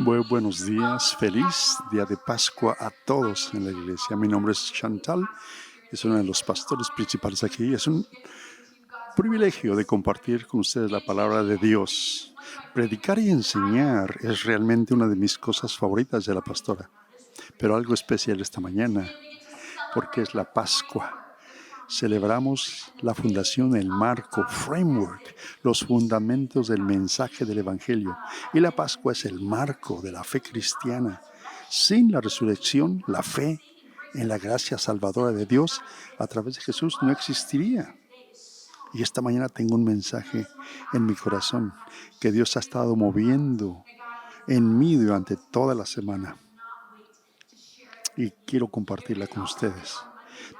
Buenos días, feliz día de Pascua a todos en la iglesia. Mi nombre es Chantal, es uno de los pastores principales aquí. Es un privilegio de compartir con ustedes la palabra de Dios. Predicar y enseñar es realmente una de mis cosas favoritas de la pastora, pero algo especial esta mañana, porque es la Pascua. Celebramos la fundación, el marco, framework, los fundamentos del mensaje del Evangelio. Y la Pascua es el marco de la fe cristiana. Sin la resurrección, la fe en la gracia salvadora de Dios a través de Jesús no existiría. Y esta mañana tengo un mensaje en mi corazón que Dios ha estado moviendo en mí durante toda la semana. Y quiero compartirla con ustedes.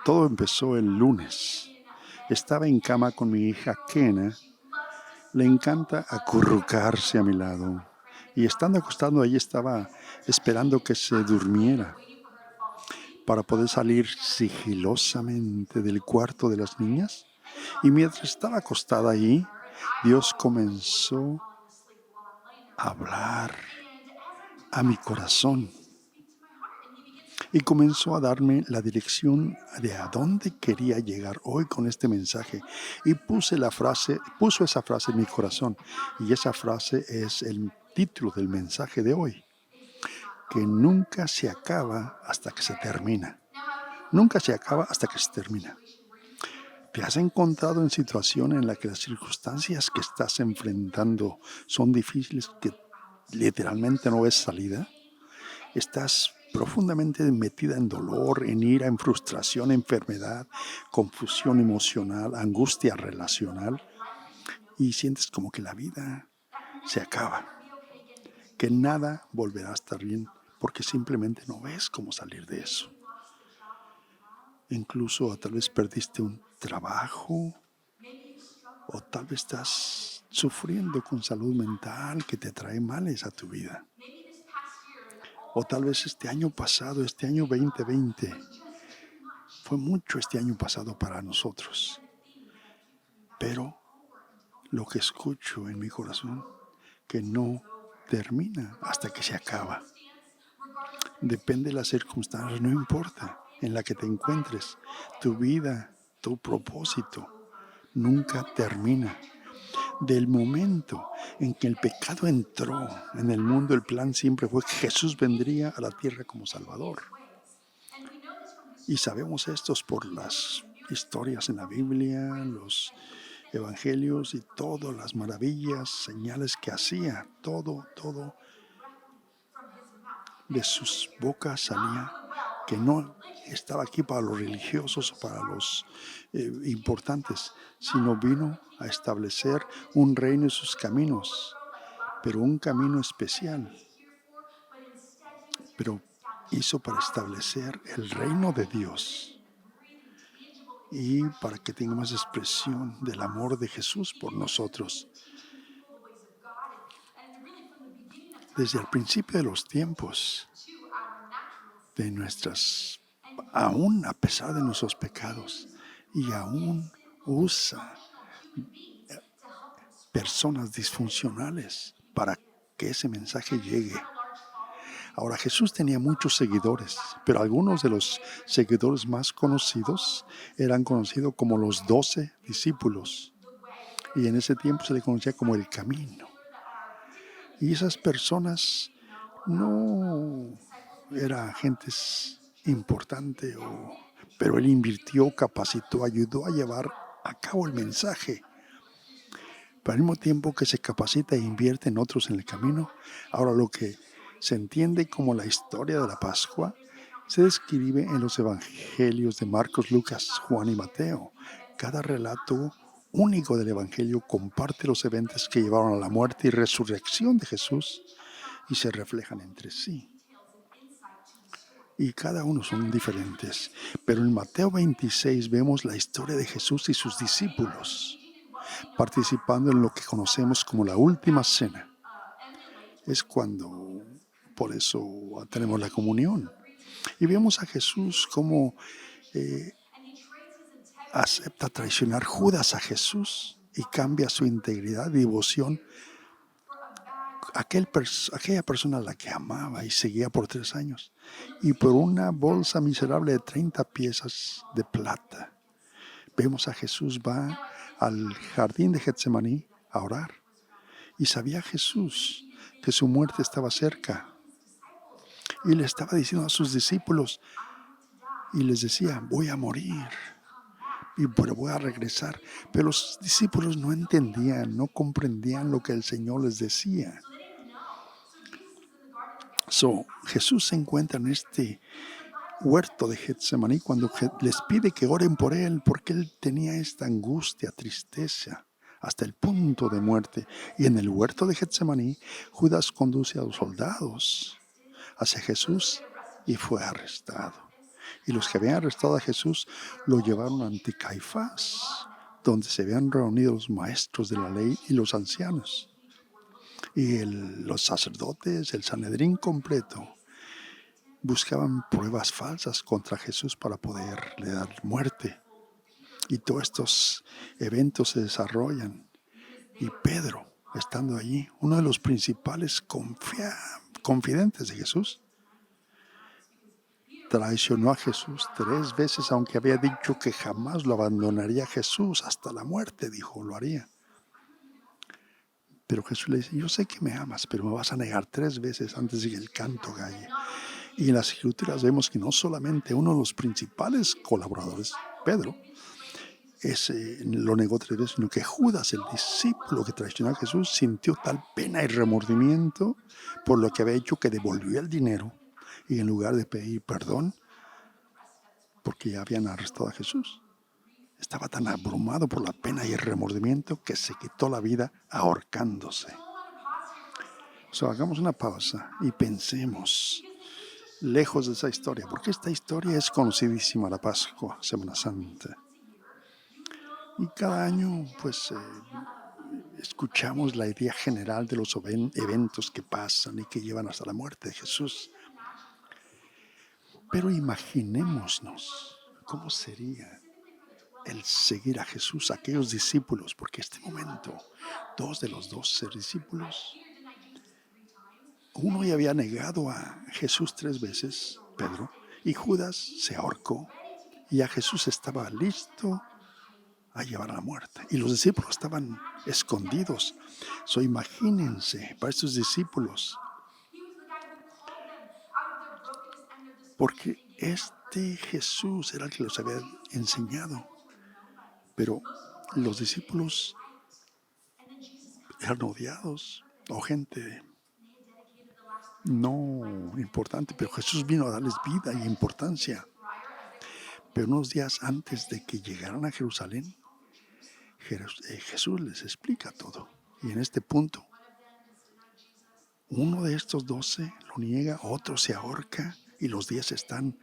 Todo empezó el lunes. Estaba en cama con mi hija Kena. Le encanta acurrucarse a mi lado. Y estando acostado ahí estaba esperando que se durmiera para poder salir sigilosamente del cuarto de las niñas. Y mientras estaba acostada ahí, Dios comenzó a hablar a mi corazón y comenzó a darme la dirección de a dónde quería llegar hoy con este mensaje. Y puso esa frase en mi corazón. Y esa frase es el título del mensaje de hoy, que nunca se acaba hasta que se termina. Nunca se acaba hasta que se termina. ¿Te has encontrado en situación en la que las circunstancias que estás enfrentando son difíciles, que literalmente no ves salida? Estás profundamente metida en dolor, en ira, en frustración, enfermedad, confusión emocional, angustia relacional, y sientes como que la vida se acaba, que nada volverá a estar bien porque simplemente no ves cómo salir de eso. Incluso tal vez perdiste un trabajo o tal vez estás sufriendo con salud mental que te trae males a tu vida. O tal vez este año pasado, este año 2020, fue mucho este año pasado para nosotros. Pero lo que escucho en mi corazón, que no termina hasta que se acaba. Depende de las circunstancias, no importa en la que te encuentres. Tu vida, tu propósito, nunca termina. Del momento en que el pecado entró en el mundo, el plan siempre fue que Jesús vendría a la tierra como Salvador. Y sabemos esto por las historias en la Biblia, los evangelios y todas las maravillas, señales que hacía. Todo de sus bocas salía, que no estaba aquí para los religiosos o para los importantes, sino vino a establecer un reino y sus caminos, pero un camino especial. Pero hizo para establecer el reino de Dios y para que tengamos expresión del amor de Jesús por nosotros. Desde el principio de los tiempos, aún a pesar de nuestros pecados, y aún usa personas disfuncionales para que ese mensaje llegue. Ahora, Jesús tenía muchos seguidores, pero algunos de los seguidores más conocidos eran conocidos como los 12 discípulos. Y en ese tiempo se le conocía como el camino. Y esas personas no eran gentes importantes, pero él invirtió, capacitó, ayudó a llevar a cabo el mensaje. Pero al mismo tiempo que se capacita e invierte en otros en el camino, ahora lo que se entiende como la historia de la Pascua se describe en los evangelios de Marcos, Lucas, Juan y Mateo. Cada relato único del evangelio comparte los eventos que llevaron a la muerte y resurrección de Jesús y se reflejan entre sí. Y cada uno son diferentes. Pero en Mateo 26 vemos la historia de Jesús y sus discípulos participando en lo que conocemos como la última cena. Es cuando, por eso tenemos la comunión. Y vemos a Jesús como acepta traicionar Judas a Jesús y cambia su integridad y devoción aquella persona a la que amaba y seguía por 3 años, y por una bolsa miserable de 30 piezas de plata. Vemos a Jesús va al jardín de Getsemaní a orar, y sabía Jesús que su muerte estaba cerca, y le estaba diciendo a sus discípulos, y les decía, voy a morir, pero voy a regresar. Pero los discípulos no entendían, no comprendían lo que el Señor les decía. Jesús se encuentra en este huerto de Getsemaní cuando les pide que oren por él, porque él tenía esta angustia, tristeza, hasta el punto de muerte. Y en el huerto de Getsemaní, Judas conduce a los soldados hacia Jesús y fue arrestado. Y los que habían arrestado a Jesús lo llevaron ante Caifás, donde se habían reunido los maestros de la ley y los ancianos. Y los sacerdotes, el Sanedrín completo, buscaban pruebas falsas contra Jesús para poderle dar muerte. Y todos estos eventos se desarrollan. Y Pedro, estando allí, uno de los principales confidentes de Jesús, traicionó a Jesús 3 veces, aunque había dicho que jamás lo abandonaría a Jesús hasta la muerte, dijo, lo haría. Pero Jesús le dice, yo sé que me amas, pero me vas a negar 3 veces antes de que el canto galle. Y en las Escrituras vemos que no solamente uno de los principales colaboradores, Pedro, lo negó 3 veces, sino que Judas, el discípulo que traicionó a Jesús, sintió tal pena y remordimiento por lo que había hecho que devolvió el dinero y en lugar de pedir perdón, porque ya habían arrestado a Jesús, estaba tan abrumado por la pena y el remordimiento que se quitó la vida ahorcándose. Hagamos una pausa y pensemos lejos de esa historia, porque esta historia es conocidísima, la Pascua, Semana Santa. Y cada año, escuchamos la idea general de los eventos que pasan y que llevan hasta la muerte de Jesús. Pero imaginémonos cómo sería el seguir a Jesús, a aquellos discípulos, porque en este momento, 2 de los 12 discípulos, uno ya había negado a Jesús 3 veces, Pedro, y Judas se ahorcó, y a Jesús estaba listo a llevar a la muerte. Y los discípulos estaban escondidos. Imagínense para estos discípulos, porque este Jesús era el que los había enseñado. Pero los discípulos eran odiados o gente no importante, pero Jesús vino a darles vida y importancia. Pero unos días antes de que llegaran a Jerusalén, Jesús les explica todo. Y en este punto, uno de estos 12 lo niega, otro se ahorca y los 10 están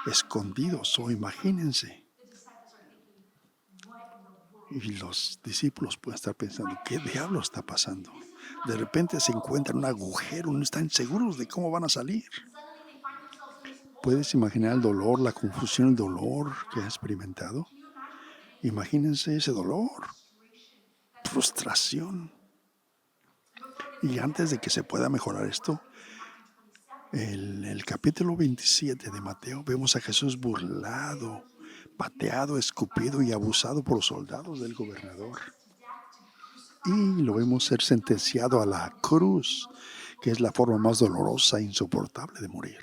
escondidos. Imagínense. Y los discípulos pueden estar pensando, ¿qué diablo está pasando? De repente se encuentran en un agujero, no están seguros de cómo van a salir. ¿Puedes imaginar el dolor, la confusión, el dolor que han experimentado? Imagínense ese dolor, frustración. Y antes de que se pueda mejorar esto, en el capítulo 27 de Mateo vemos a Jesús burlado, pateado, escupido y abusado por los soldados del gobernador. Y lo vemos ser sentenciado a la cruz, que es la forma más dolorosa e insoportable de morir.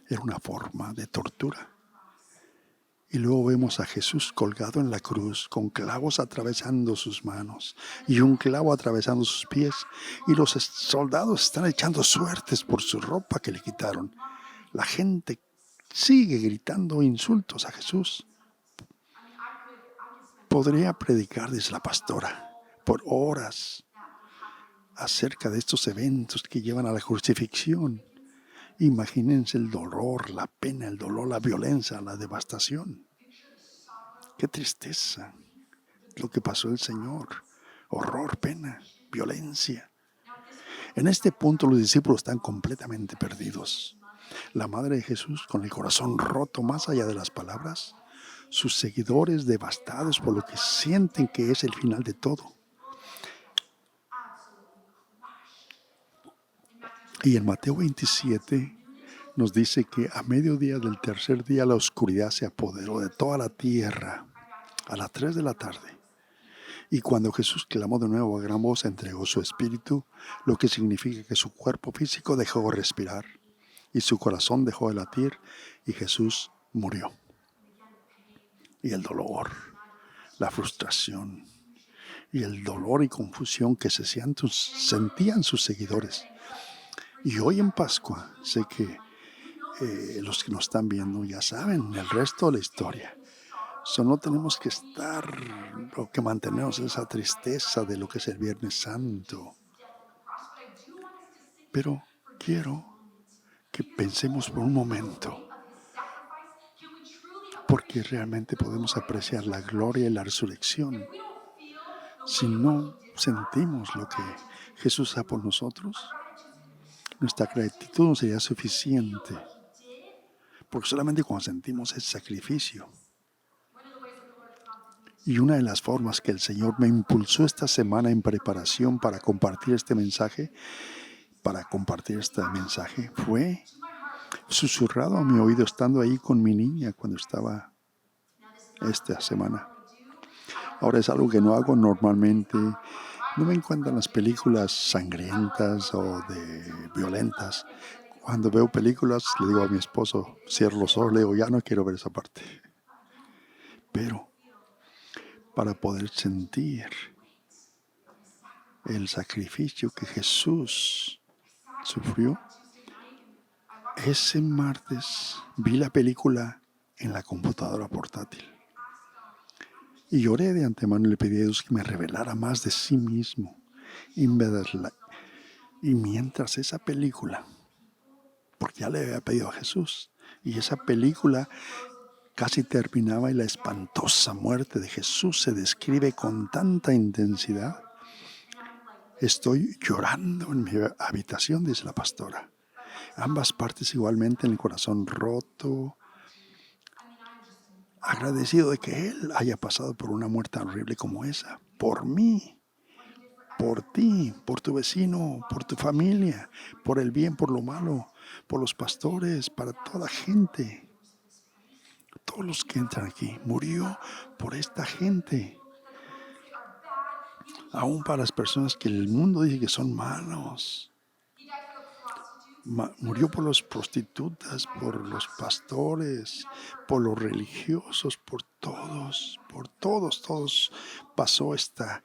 Era una forma de tortura. Y luego vemos a Jesús colgado en la cruz, con clavos atravesando sus manos y un clavo atravesando sus pies. Y los soldados están echando suertes por su ropa que le quitaron. La gente sigue gritando insultos a Jesús. Podría predicar desde la pastora por horas acerca de estos eventos que llevan a la crucifixión. Imagínense el dolor, la pena, el dolor, la violencia, la devastación. ¡Qué tristeza! Lo que pasó el Señor. Horror, pena, violencia. En este punto los discípulos están completamente perdidos. La madre de Jesús, con el corazón roto más allá de las palabras, sus seguidores devastados por lo que sienten que es el final de todo. Y en Mateo 27 nos dice que a mediodía del tercer día la oscuridad se apoderó de toda la tierra a las 3 de la tarde. Y cuando Jesús clamó de nuevo a gran voz, entregó su espíritu, lo que significa que su cuerpo físico dejó de respirar y su corazón dejó de latir y Jesús murió. Y el dolor, la frustración y el dolor y confusión que sentían sus seguidores. Y hoy en Pascua, sé que los que nos están viendo ya saben el resto de la historia. No tenemos que estar o que mantenernos esa tristeza de lo que es el Viernes Santo. Pero quiero que pensemos por un momento, porque realmente podemos apreciar la gloria y la resurrección. Si no sentimos lo que Jesús ha por nosotros, nuestra gratitud no sería suficiente, porque solamente cuando sentimos ese sacrificio. Y una de las formas que el Señor me impulsó esta semana en preparación para compartir este mensaje, fue susurrado a mi oído estando ahí con mi niña cuando estaba esta semana. Ahora es algo que no hago normalmente. No me encantan las películas sangrientas o violentas. Cuando veo películas, le digo a mi esposo, cierro los ojos, le digo, ya no quiero ver esa parte. Pero para poder sentir el sacrificio que Jesús sufrió, ese martes vi la película en la computadora portátil. Y lloré de antemano y le pedí a Dios que me revelara más de sí mismo. Y mientras esa película, porque ya le había pedido a Jesús, y esa película casi terminaba y la espantosa muerte de Jesús se describe con tanta intensidad, estoy llorando en mi habitación, dice la pastora. Ambas partes igualmente en el corazón roto, agradecido de que Él haya pasado por una muerte horrible como esa, por mí, por ti, por tu vecino, por tu familia, por el bien, por lo malo, por los pastores, para toda gente. Todos los que entran aquí, murió por esta gente. Aún para las personas que el mundo dice que son malos. Murió por los prostitutas, por los pastores, por los religiosos, por todos, todos pasó esta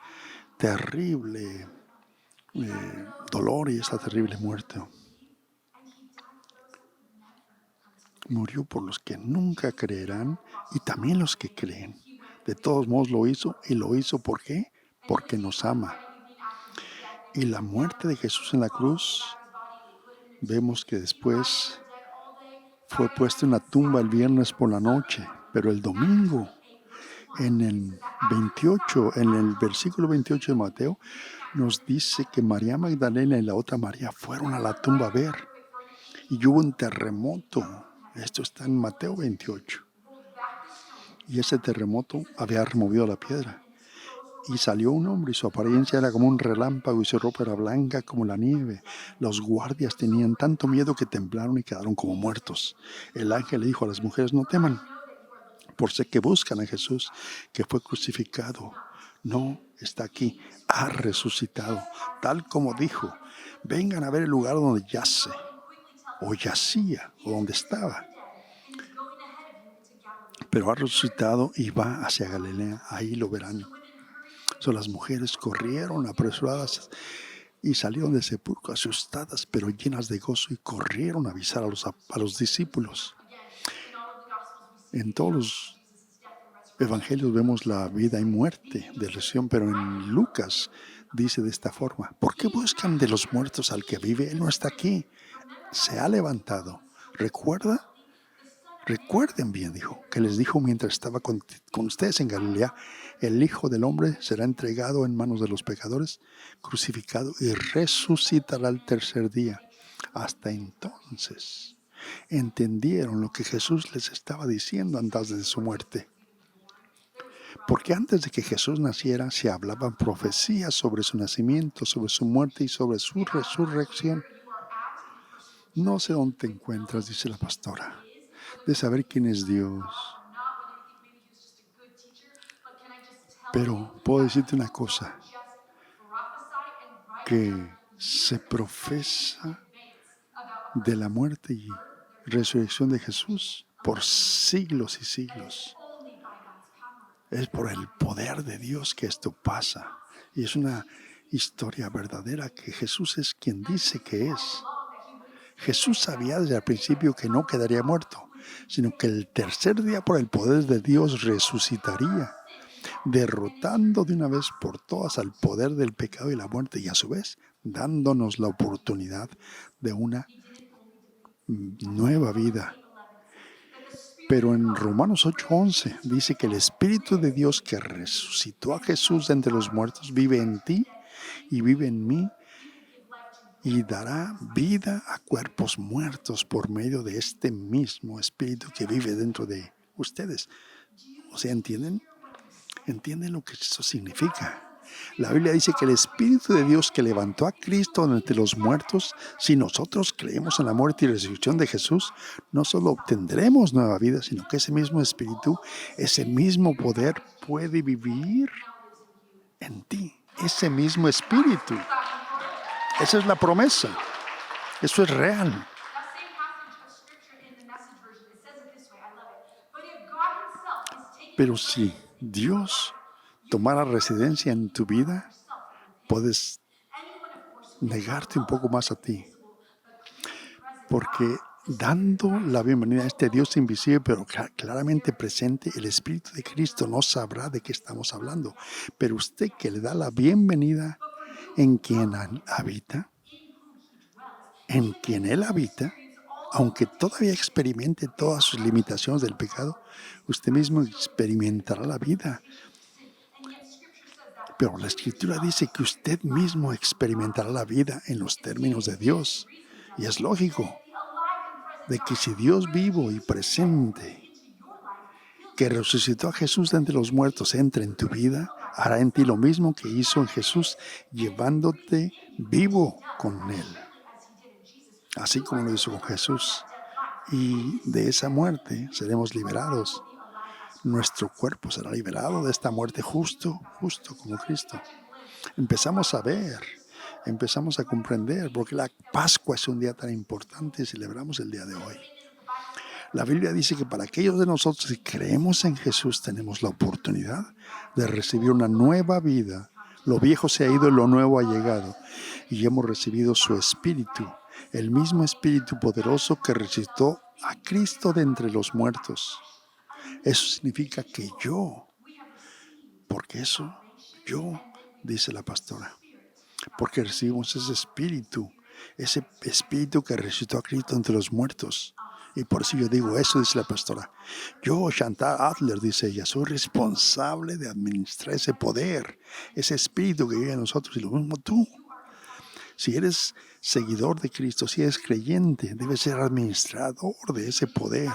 terrible dolor y esta terrible muerte. Murió por los que nunca creerán y también los que creen. De todos modos lo hizo, y lo hizo ¿por qué? Porque nos ama. Y la muerte de Jesús en la cruz, vemos que después fue puesto en la tumba el viernes por la noche, pero el domingo, en el versículo 28 de Mateo, nos dice que María Magdalena y la otra María fueron a la tumba a ver. Y hubo un terremoto. Esto está en Mateo 28. Y ese terremoto había removido la piedra. Y salió un hombre y su apariencia era como un relámpago y su ropa era blanca como la nieve. Los guardias tenían tanto miedo que temblaron y quedaron como muertos. El ángel le dijo a las mujeres, no teman, por sé que buscan a Jesús, que fue crucificado. No está aquí, ha resucitado, tal como dijo. Vengan a ver el lugar donde yace, o yacía, o donde estaba. Pero ha resucitado y va hacia Galilea, ahí lo verán. Las mujeres corrieron apresuradas y salieron del sepulcro asustadas, pero llenas de gozo, y corrieron a avisar a los discípulos. En todos los evangelios vemos la vida y muerte de Jesús, pero en Lucas dice de esta forma: ¿por qué buscan de los muertos al que vive? Él no está aquí, se ha levantado. Recuerden bien, dijo, que les dijo mientras estaba con ustedes en Galilea: el Hijo del Hombre será entregado en manos de los pecadores, crucificado y resucitará al tercer día. Hasta entonces entendieron lo que Jesús les estaba diciendo antes de su muerte. Porque antes de que Jesús naciera se hablaban profecías sobre su nacimiento, sobre su muerte y sobre su resurrección. No sé dónde te encuentras, dice la pastora, de saber quién es Dios. Pero puedo decirte una cosa, que se profesa de la muerte y resurrección de Jesús por siglos y siglos. Es por el poder de Dios que esto pasa. Y es una historia verdadera que Jesús es quien dice que es. Jesús sabía desde el principio que no quedaría muerto, sino que el tercer día por el poder de Dios resucitaría, derrotando de una vez por todas al poder del pecado y la muerte y a su vez dándonos la oportunidad de una nueva vida. Pero en Romanos 8:11 dice que el Espíritu de Dios que resucitó a Jesús de entre los muertos vive en ti y vive en mí y dará vida a cuerpos muertos por medio de este mismo Espíritu que vive dentro de ustedes. O sea, ¿entienden? ¿Entienden lo que eso significa? La Biblia dice que el Espíritu de Dios que levantó a Cristo de entre los muertos, si nosotros creemos en la muerte y resurrección de Jesús, no solo obtendremos nueva vida, sino que ese mismo Espíritu, ese mismo poder puede vivir en ti. Ese mismo Espíritu. Esa es la promesa. Eso es real. Pero si Dios tomara residencia en tu vida, puedes negarte un poco más a ti. Porque dando la bienvenida a este Dios invisible, pero claramente presente, el Espíritu de Cristo no sabrá de qué estamos hablando. Pero usted que le da la bienvenida en quien habita, en quien Él habita, aunque todavía experimente todas sus limitaciones del pecado, usted mismo experimentará la vida. Pero la Escritura dice que usted mismo experimentará la vida en los términos de Dios. Y es lógico de que si Dios vivo y presente, que resucitó a Jesús de entre los muertos, entra en tu vida, hará en ti lo mismo que hizo en Jesús, llevándote vivo con Él, así como lo hizo con Jesús. Y de esa muerte seremos liberados. Nuestro cuerpo será liberado de esta muerte justo como Cristo. Empezamos a ver, empezamos a comprender, porque la Pascua es un día tan importante y celebramos el día de hoy. La Biblia dice que para aquellos de nosotros que creemos en Jesús tenemos la oportunidad de recibir una nueva vida. Lo viejo se ha ido y lo nuevo ha llegado. Y hemos recibido su Espíritu, el mismo Espíritu poderoso que resucitó a Cristo de entre los muertos. Eso significa que porque yo, dice la pastora, porque recibimos ese Espíritu que resucitó a Cristo entre los muertos. Y por eso yo digo eso, dice la pastora. Yo, Chantal Adler, dice ella, soy responsable de administrar ese poder, ese Espíritu que vive en nosotros, y lo mismo tú. Si eres seguidor de Cristo, si eres creyente, debes ser administrador de ese poder.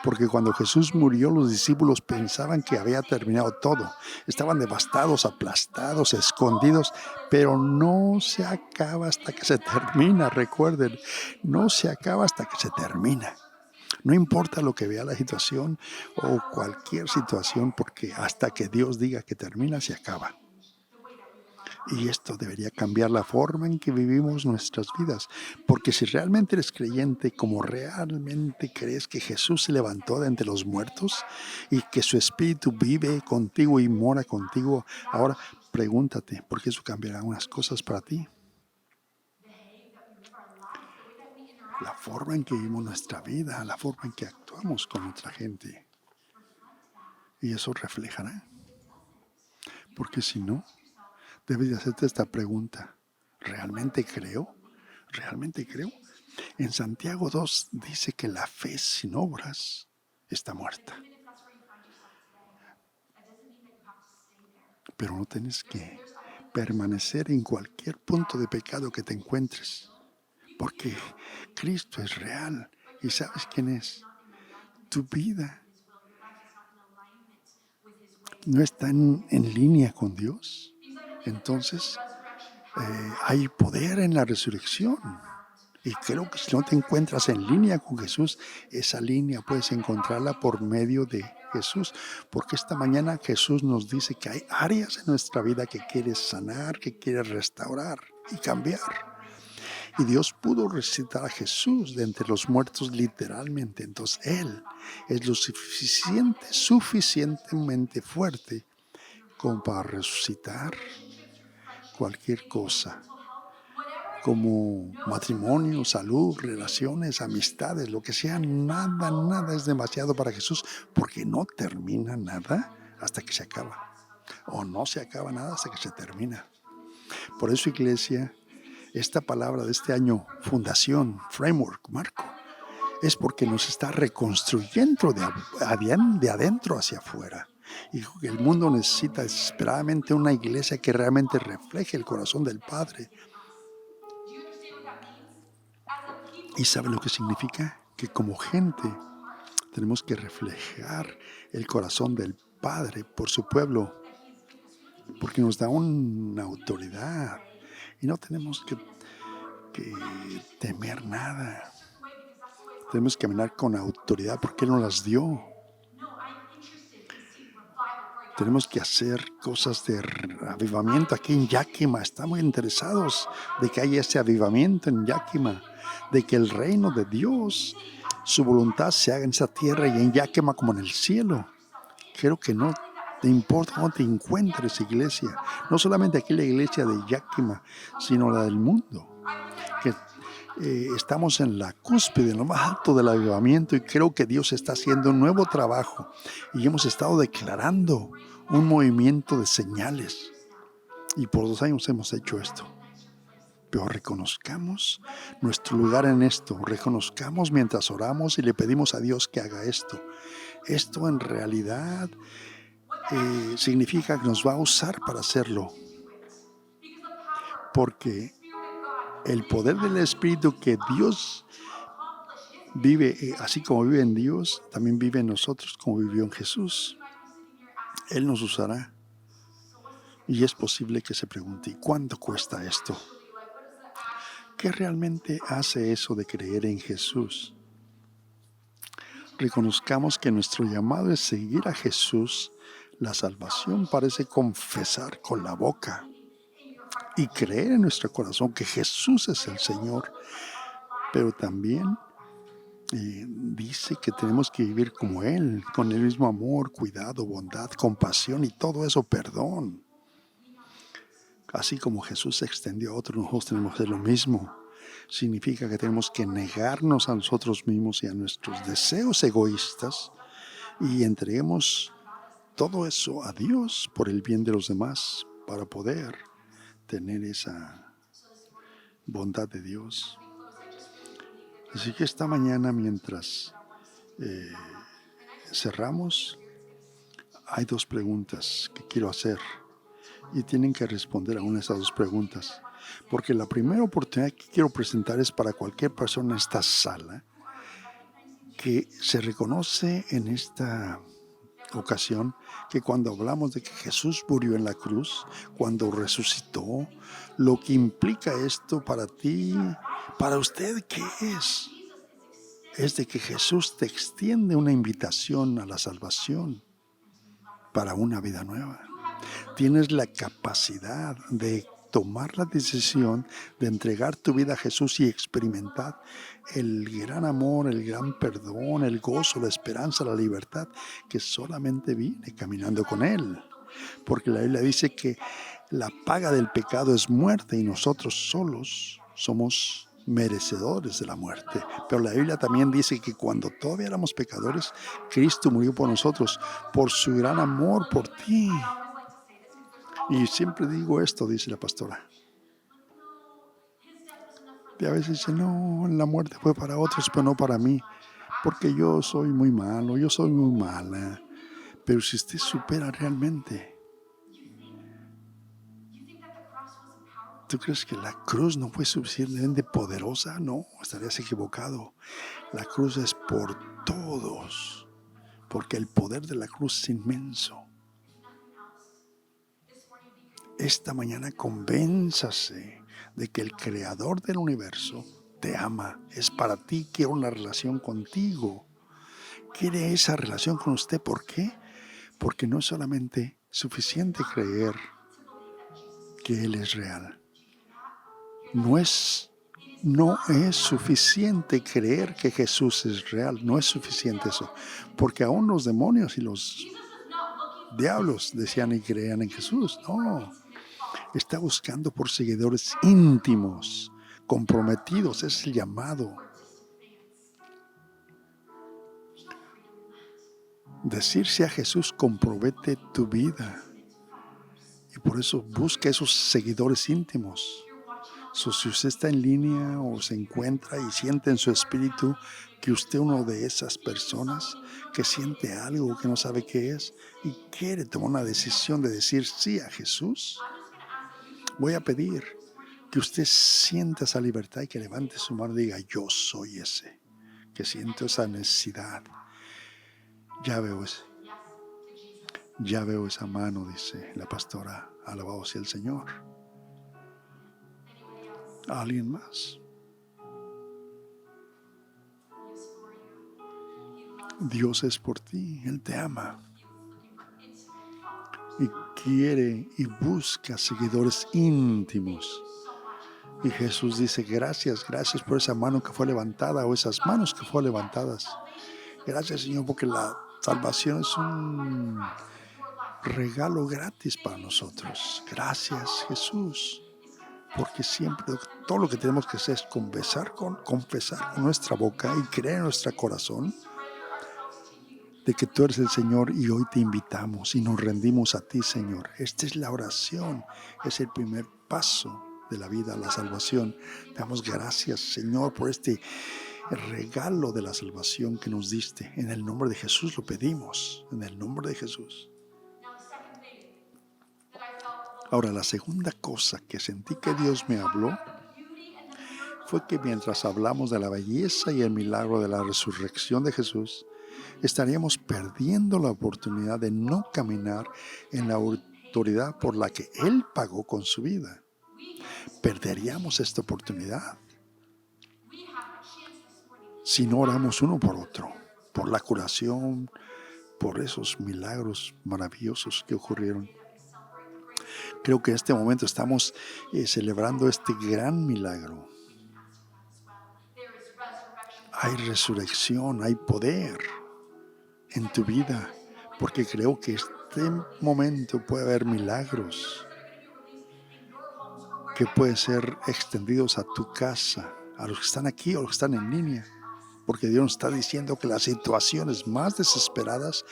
Porque cuando Jesús murió, los discípulos pensaban que había terminado todo. Estaban devastados, aplastados, escondidos, pero no se acaba hasta que se termina. Recuerden, no se acaba hasta que se termina. No importa lo que vea la situación o cualquier situación, porque hasta que Dios diga que termina, se acaba. Y esto debería cambiar la forma en que vivimos nuestras vidas. Porque si realmente eres creyente, como realmente crees que Jesús se levantó de entre los muertos y que su Espíritu vive contigo y mora contigo, ahora pregúntate, porque eso cambiará unas cosas para ti. La forma en que vivimos nuestra vida, la forma en que actuamos con otra gente. Y eso reflejará. Porque si no, debes de hacerte esta pregunta. ¿Realmente creo? ¿Realmente creo? En Santiago 2 dice que la fe sin obras está muerta. Pero no tienes que permanecer en cualquier punto de pecado que te encuentres. Porque Cristo es real. ¿Y sabes quién es? Tu vida no está en línea con Dios. Entonces, hay poder en la resurrección. Y creo que si no te encuentras en línea con Jesús, esa línea puedes encontrarla por medio de Jesús. Porque esta mañana Jesús nos dice que hay áreas en nuestra vida que quieres sanar, que quieres restaurar y cambiar. Y Dios pudo resucitar a Jesús de entre los muertos literalmente. Entonces Él es lo suficientemente fuerte como para resucitar cualquier cosa, como matrimonio, salud, relaciones, amistades, lo que sea. Nada es demasiado para Jesús, porque no termina nada hasta que se acaba, o no se acaba nada hasta que se termina. Por eso, iglesia, esta palabra de este año, fundación, framework, marco, es porque nos está reconstruyendo de adentro hacia afuera. Y el mundo necesita desesperadamente una iglesia que realmente refleje el corazón del Padre. ¿Y sabe lo que significa? Que como gente tenemos que reflejar el corazón del Padre por su pueblo, porque nos da una autoridad y no tenemos que temer nada. Tenemos que caminar con autoridad porque Él nos las dio. Tenemos que hacer cosas de avivamiento aquí en Yakima. Estamos interesados de que haya ese avivamiento en Yakima, de que el reino de Dios, su voluntad se haga en esa tierra y en Yakima como en el cielo. Creo que no te importa dónde te encuentres, iglesia. No solamente aquí la iglesia de Yakima, sino la del mundo. Que estamos en la cúspide, en lo más alto del avivamiento, y creo que Dios está haciendo un nuevo trabajo y hemos estado declarando un movimiento de señales y por 2 años hemos hecho esto. Pero reconozcamos nuestro lugar en esto, reconozcamos mientras oramos y le pedimos a Dios que haga esto. Esto en realidad significa que nos va a usar para hacerlo, porque el poder del Espíritu que Dios vive, así como vive en Dios, también vive en nosotros como vivió en Jesús. Él nos usará. Y es posible que se pregunte, ¿cuánto cuesta esto? ¿Qué realmente hace eso de creer en Jesús? Reconozcamos que nuestro llamado es seguir a Jesús. La salvación parece confesar con la boca y creer en nuestro corazón que Jesús es el Señor, pero también dice que tenemos que vivir como Él, con el mismo amor, cuidado, bondad, compasión y todo eso, perdón. Así como Jesús se extendió a otros, nosotros tenemos que hacer lo mismo. Significa que tenemos que negarnos a nosotros mismos y a nuestros deseos egoístas y entreguemos todo eso a Dios por el bien de los demás para poder tener esa bondad de Dios. Así que esta mañana, mientras cerramos, hay 2 preguntas que quiero hacer y tienen que responder a una de esas 2 preguntas. Porque la primera oportunidad que quiero presentar es para cualquier persona en esta sala que se reconoce en esta ocasión que cuando hablamos de que Jesús murió en la cruz, cuando resucitó, lo que implica esto para ti, para usted, ¿qué es? Es de que Jesús te extiende una invitación a la salvación para una vida nueva. Tienes la capacidad de tomar la decisión de entregar tu vida a Jesús y experimentar el gran amor, el gran perdón, el gozo, la esperanza, la libertad que solamente viene caminando con Él. Porque la Biblia dice que la paga del pecado es muerte y nosotros solos somos merecedores de la muerte. Pero la Biblia también dice que cuando todavía éramos pecadores, Cristo murió por nosotros, por su gran amor por ti. Y siempre digo esto, dice la pastora. Y a veces dice, no, la muerte fue para otros, pero no para mí, porque yo soy muy malo, yo soy muy mala. Pero si usted supera realmente, ¿tú crees que la cruz no fue suficientemente poderosa? No, estarías equivocado. La cruz es por todos, porque el poder de la cruz es inmenso. Esta mañana convénzase de que el creador del universo te ama, es para ti, quiere una relación contigo. Quiere esa relación con usted. ¿Por qué? Porque no es solamente suficiente creer que Él es real. No es suficiente creer que Jesús es real. No es suficiente eso. Porque aún los demonios y los diablos decían y creían en Jesús. No. Está buscando por seguidores íntimos, comprometidos. Es el llamado. Decirse a Jesús compromete tu vida. Y por eso busca esos seguidores íntimos. Si usted está en línea o se encuentra y siente en su espíritu que usted es una de esas personas que siente algo que no sabe qué es y quiere tomar una decisión de decir sí a Jesús, voy a pedir que usted sienta esa libertad y que levante su mano y diga, yo soy ese, que siento esa necesidad. Ya veo esa mano, dice la pastora, alabado sea el Señor. ¿A alguien más? Dios es por ti, Él te ama. Y quiere y busca seguidores íntimos. Y Jesús dice, gracias por esa mano que fue levantada o esas manos que fueron levantadas. Gracias, Señor, porque la salvación es un regalo gratis para nosotros. Gracias, Jesús. Porque siempre, todo lo que tenemos que hacer es confesar con nuestra boca y creer en nuestro corazón de que tú eres el Señor y hoy te invitamos y nos rendimos a ti, Señor. Esta es la oración, es el primer paso de la vida, la salvación. Te damos gracias, Señor, por este regalo de la salvación que nos diste. En el nombre de Jesús lo pedimos, en el nombre de Jesús. Ahora, la segunda cosa que sentí que Dios me habló fue que mientras hablamos de la belleza y el milagro de la resurrección de Jesús, estaríamos perdiendo la oportunidad de no caminar en la autoridad por la que Él pagó con su vida. Perderíamos esta oportunidad si no oramos uno por otro, por la curación, por esos milagros maravillosos que ocurrieron. Creo que en este momento estamos celebrando este gran milagro. Hay resurrección, hay poder en tu vida, porque creo que este momento puede haber milagros que pueden ser extendidos a tu casa, a los que están aquí o los que están en línea, porque Dios nos está diciendo que las situaciones más desesperadas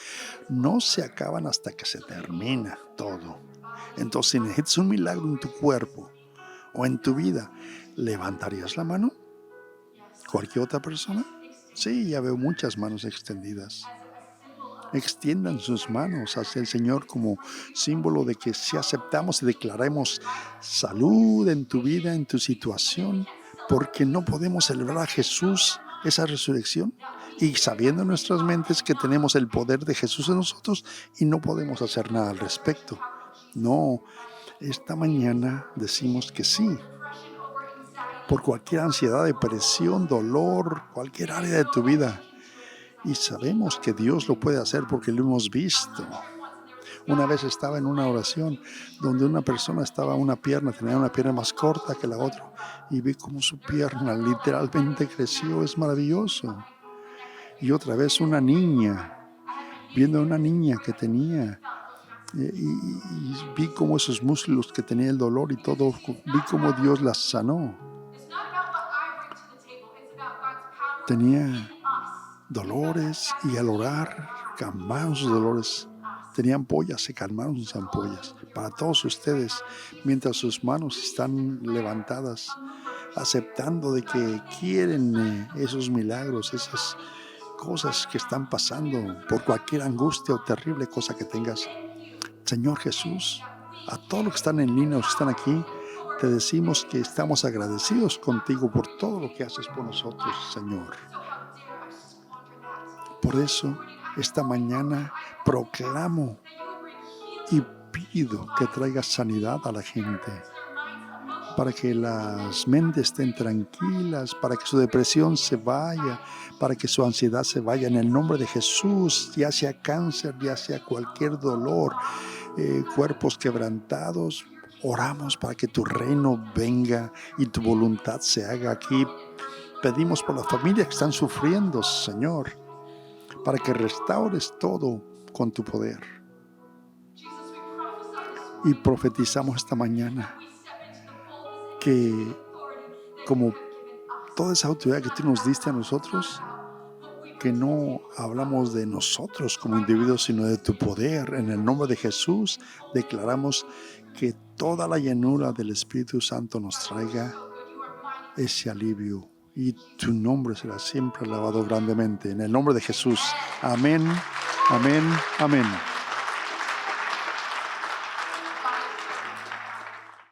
no se acaban hasta que se termina todo. Entonces, si necesitas un milagro en tu cuerpo o en tu vida, ¿levantarías la mano? ¿Cualquier otra persona? Sí, ya veo muchas manos extendidas. Extiendan sus manos hacia el Señor como símbolo de que si aceptamos y declaramos salud en tu vida, en tu situación, porque no podemos celebrar a Jesús esa resurrección y sabiendo en nuestras mentes que tenemos el poder de Jesús en nosotros y no podemos hacer nada al respecto. No, esta mañana decimos que sí. Por cualquier ansiedad, depresión, dolor, cualquier área de tu vida. Y sabemos que Dios lo puede hacer porque lo hemos visto. Una vez estaba en una oración donde una persona tenía una pierna más corta que la otra. Y vi cómo su pierna literalmente creció. Es maravilloso. Y otra vez una niña, viendo a una niña que tenía, y vi cómo esos músculos que tenía el dolor y todo, vi cómo Dios las sanó. Tenía dolores y al orar calmaron sus dolores. Tenía ampollas, se calmaron sus ampollas. Para todos ustedes, mientras sus manos están levantadas, aceptando de que quieren esos milagros, esas cosas que están pasando, por cualquier angustia o terrible cosa que tengas. Señor Jesús, a todos los que están en línea o que están aquí, te decimos que estamos agradecidos contigo por todo lo que haces por nosotros, Señor. Por eso, esta mañana proclamo y pido que traigas sanidad a la gente. para que las mentes estén tranquilas, para que su depresión se vaya, para que su ansiedad se vaya. En el nombre de Jesús, ya sea cáncer, ya sea cualquier dolor, cuerpos quebrantados, oramos para que tu reino venga y tu voluntad se haga aquí. Pedimos por las familias que están sufriendo, Señor, para que restaures todo con tu poder. Y profetizamos esta mañana que, como toda esa autoridad que tú nos diste a nosotros, que no hablamos de nosotros como individuos, sino de tu poder. En el nombre de Jesús declaramos que toda la llenura del Espíritu Santo nos traiga ese alivio. Y tu nombre será siempre alabado grandemente. En el nombre de Jesús. Amén, amén, amén.